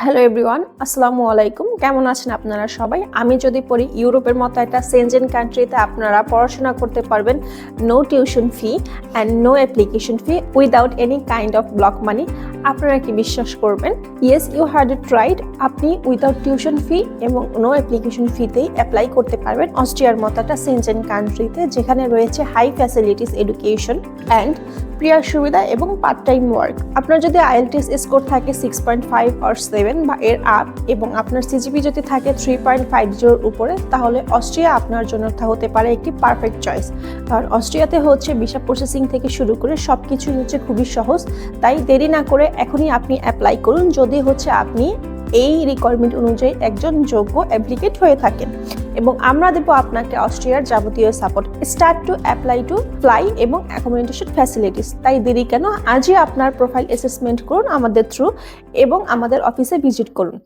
Hello everyone, আসসালামু আলাইকুম। কেমন আছেন আপনারা সবাই? আমি যদি পড়ি ইউরোপের মতো একটা সেনজেন কান্ট্রিতে আপনারা পড়াশোনা করতে পারবেন no tuition fee and no application fee without any kind of block money. আপনারা কি বিশ্বাস করবেন? Yes, you had it right. আপনি উইদাউট টিউশন ফি এবং নো অ্যাপ্লিকেশন ফিতেই অ্যাপ্লাই করতে পারবেন অস্ট্রিয়ার মতো একটা সেনজেন কান্ট্রিতে, যেখানে রয়েছে হাই ফ্যাসিলিটিস এডুকেশন অ্যান্ড প্রিয়ার সুবিধা এবং পার্ট টাইম ওয়ার্ক। আপনার যদি আইএলটিএস স্কোর থাকে 6.5 অর 7 বা এর আপ এবং আপনার সিজিপি যদি থাকে 3.50 উপরে, তাহলে অস্ট্রিয়া আপনার জন্য হতে পারে একটি পারফেক্ট চয়েস। কারণ অস্ট্রিয়াতে হচ্ছে ভিসা প্রসেসিং থেকে শুরু করে সব কিছুই হচ্ছে খুবই সহজ। তাই দেরি না করে এখনই আপনি অ্যাপ্লাই করুন, যদি হচ্ছে আপনি এই রিকোয়ারমেন্ট অনুযায়ী একজন যোগ্য অ্যাপ্লিকেট হয়ে থাকেন, এবং আমরা দেব আপনাকে অস্ট্রিয়ার যাবতীয় support start to apply to fly এবং অ্যাকোমোডেশন ফ্যাসিলিটিস। তাই দেরি কেন, আজই আপনার প্রোফাইল অ্যাসেসমেন্ট করুন আমাদের থ্রু এবং আমাদের অফিসে ভিজিট করুন।